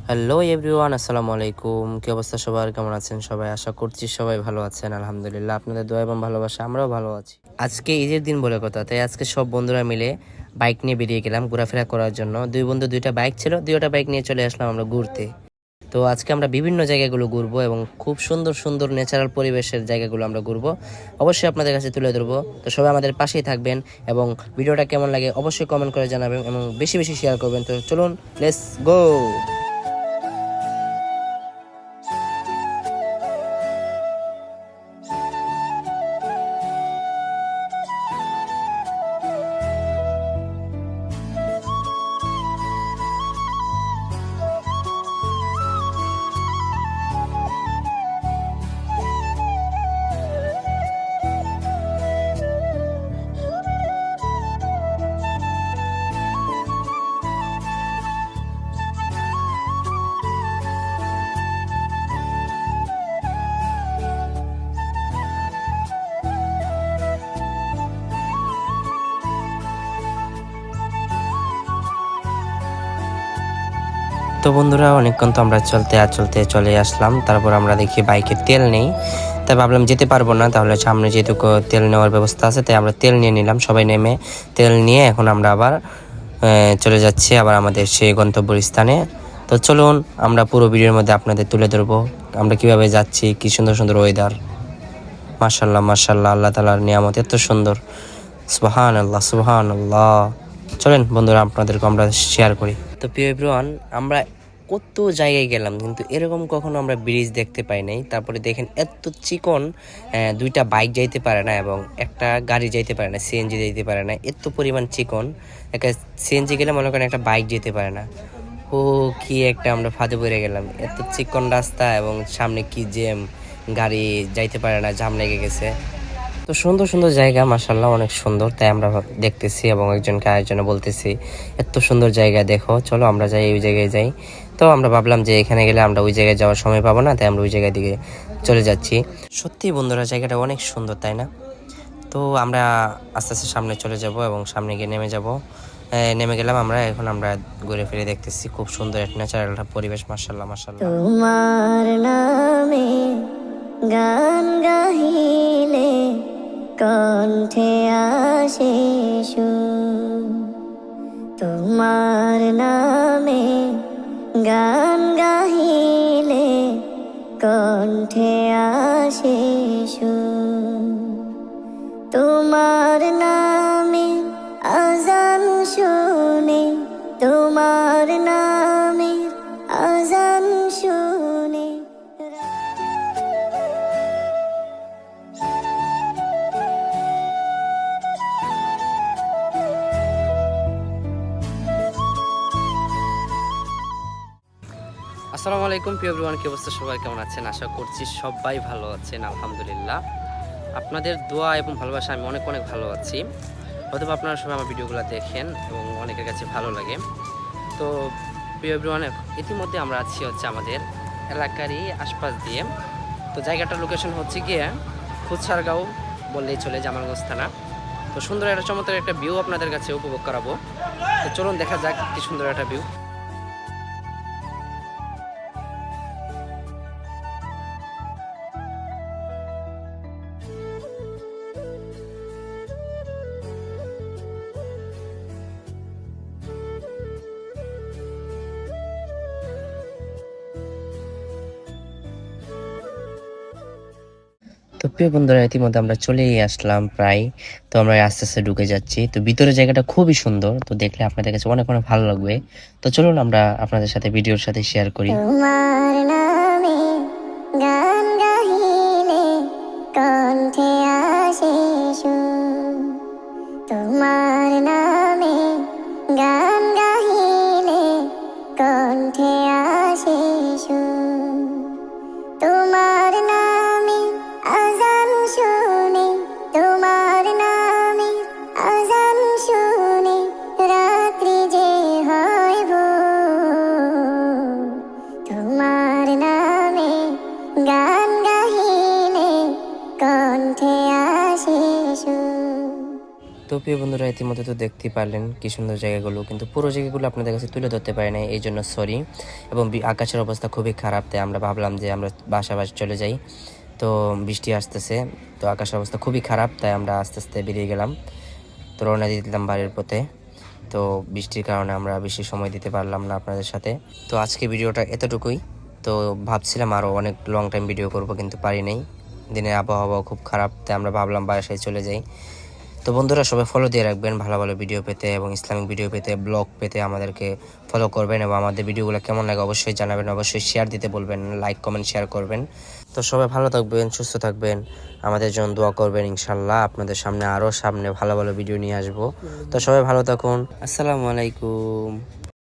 Hello everyone, আসসালামু আলাইকুম। কি অবস্থা সবার, কেমন আছেন সবাই? আশা করছি সবাই ভালো আছেন। আলহামদুলিল্লাহ, আপনাদের দোয়া এবং ভালোবাসা আমরাও ভালো আছি। আজকে ঈদের দিন বলে কথা, তাই আজকে সব বন্ধুরা মিলে বাইক নিয়ে বেরিয়ে গেলাম ঘোরাফেরা করার জন্য। দুই বন্ধু দুইটা বাইক ছিল, দুইটা বাইক নিয়ে চলে আসলাম আমরা ঘুরতে। তো আজকে আমরা বিভিন্ন জায়গাগুলো ঘুরবো এবং খুব সুন্দর সুন্দর ন্যাচারাল পরিবেশের জায়গাগুলো আমরা ঘুরবো, অবশ্যই আপনাদের কাছে তুলে ধরবো। তো সবাই আমাদের পাশেই থাকবেন এবং ভিডিওটা কেমন লাগে অবশ্যই কমেন্ট করে জানাবেন এবং বেশি বেশি শেয়ার করবেন। তো চলুন, লেটস গো। তো বন্ধুরা, অনেকক্ষণ তো আমরা চলতে চলে আসলাম। তারপর আমরা দেখি বাইকে তেল নেই, তাই ভাবলাম যেতে পারবো না, তাহলে সামনে যেহেতু তেল নেওয়ার ব্যবস্থা আছে তাই আমরা তেল নিয়ে নিলাম। সবাই নেমে তেল নিয়ে এখন আমরা আবার চলে যাচ্ছি আবার আমাদের সেই গন্তব্য স্থানে। তো চলুন, আমরা পুরো ভিডিওর মধ্যে আপনাদের তুলে ধরবো আমরা কিভাবে যাচ্ছি। কি সুন্দর সুন্দর ওয়েদার, মাশাল্লাহ মাশাল্লাহ, আল্লাহ তাআলার নিয়ামত এত সুন্দর। সুবহানাল্লাহ সুবহানাল্লাহ। চলেন বন্ধুরা, আপনাদেরকে আমরা শেয়ার করি। তো প্রিয় এভরিওয়ান, আমরা কত জায়গায় গেলাম কিন্তু এরকম কখনো আমরা ব্রিজ দেখতে পাই নাই। তারপরে দেখেন এত চিকন, দুইটা বাইক যাইতে পারে না এবং একটা গাড়ি যাইতে পারে না, সিএনজি যাইতে পারে না, এত পরিমাণ চিকন। একটা সিএনজি গেলে মনে করেন একটা বাইক যেতে পারে না। ও কি একটা আমরা ফাঁদে পড়ে গেলাম, এত চিকন রাস্তা এবং সামনে কি জ্যাম, গাড়ি যাইতে পারে না, জাম লেগে গেছে। তো সুন্দর সুন্দর জায়গা, মাশাল্লাহ অনেক সুন্দর, তাই আমরা দেখতেছি এবং একজনকে আরেকজনে বলতেছি এত সুন্দর জায়গা দেখো, চলো আমরা যাই, ওই জায়গায় যাই। তো আমরা ভাবলাম যে এখানে গেলে আমরা ওই জায়গায় যাওয়ার সময় পাবো না, তাই আমরা ওই জায়গার দিকে চলে যাচ্ছি। সত্যি বন্ধুরা, জায়গাটা অনেক সুন্দর, তাই না? তো আমরা আস্তে আস্তে সামনে চলে যাব এবং সামনে গিয়ে নেমে যাব। নেমে গেলাম আমরা, এখন আমরা ঘুরে ফিরে দেখতেছি খুব সুন্দর একটা ন্যাচারাল পরিবেশ। মাশাল্লাহ মাশাল্লাহ। তোমার নামে গান গাহিলে কণ্ঠে আসে সুর, তোমার নামে গান গাহিলে কণ্ঠে আসে সুর, তোমার নামে আজান শুনে, তোমার নামে আজান শুনে। আসসালামু আলাইকুম প্রিয় এভরিওয়ান, কি অবস্থা সবাই, কেমন আছেন? আশা করছি সবাই ভালো আছেন। আলহামদুলিল্লাহ, আপনাদের দোয়া এবং ভালোবাসা আমি অনেক অনেক ভালো আছি। হয়তো আপনারা সবাই আমার ভিডিওগুলো দেখেন এবং অনেকের কাছে ভালো লাগে। তো প্রিয় এভরিওয়ান, ইতিমধ্যে আমরা আছি হচ্ছে আমাদের এলাকারই আশপাশ দিয়ে। তো জায়গাটার লোকেশন হচ্ছে গিয়ে খুচরাগাঁও বললেই চলে, জামালগঞ্জ থানা। তো সুন্দর একটা চমৎকার একটা ভিউ আপনাদের কাছে উপভোগ করাবো। তো চলুন দেখা যাক কি সুন্দর একটা ভিউ। তো প্রিয় বন্ধুরা, ইতিমধ্যে আমরা চলেই আসলাম প্রায়। তো আমরা আস্তে আস্তে ঢুকে যাচ্ছি। তো ভিতরে জায়গাটা খুবই সুন্দর, তো দেখলে আপনাদের কাছে অনেক অনেক ভালো লাগবে। তো চলুন আমরা আপনাদের সাথে ভিডিওর সাথে শেয়ার করি। তোমার নামে গান গাহিলে কণ্ঠে আসে সুর, তোমার নামে গান গাহিলে কণ্ঠে আসে সুর, তোমার নামে আজান শুনে, তোমার নামে আজান শুনে রাত্রি যে হয় ভোর, তোমার নামে তো প্রিয় বন্ধুরা, ইতিমধ্যে তো দেখতেই পারলেন কি সুন্দর জায়গাগুলো, কিন্তু পুরো জায়গাগুলো আপনাদের কাছে তুলে ধরতে পারি না, এই জন্য সরি। এবং আকাশের অবস্থা খুবই খারাপ, তাই আমরা ভাবলাম যে আমরা বাসা চলে যাই। তো বৃষ্টি আসতেছে, তো আকাশের অবস্থা খুবই খারাপ, তাই আমরা আস্তে আস্তে বেরিয়ে গেলাম। তো রওনা দিয়ে দিলাম বাড়ির পথে। তো বৃষ্টির কারণে আমরা বেশি সময় দিতে পারলাম না আপনাদের সাথে। তো আজকে ভিডিওটা এতটুকুই। তো ভাবছিলাম আরও অনেক লং টাইম ভিডিও করব, কিন্তু পারি নাই। দিনের আবহাওয়া খুব খারাপ, তাই আমরা ভাবলাম বাসায় চলে যাই। তো বন্ধুরা, সবাই ফলো দিয়ে রাখবেন ভালো ভালো ভিডিও পেতে এবং ইসলামিক ভিডিও পেতে, ব্লগ পেতে আমাদেরকে ফলো করবেন। এবং আমাদের ভিডিওগুলো কেমন লাগে অবশ্যই জানাবেন, অবশ্যই শেয়ার দিতে বলবেন, লাইক কমেন্ট শেয়ার করবেন। তো সবাই ভালো থাকবেন, সুস্থ থাকবেন, আমাদের জন্য দোয়া করবেন। ইনশাল্লাহ আপনাদের সামনে আরও ভালো ভালো ভিডিও নিয়ে আসবো। তো সবাই ভালো থাকুন। আসসালামু আলাইকুম।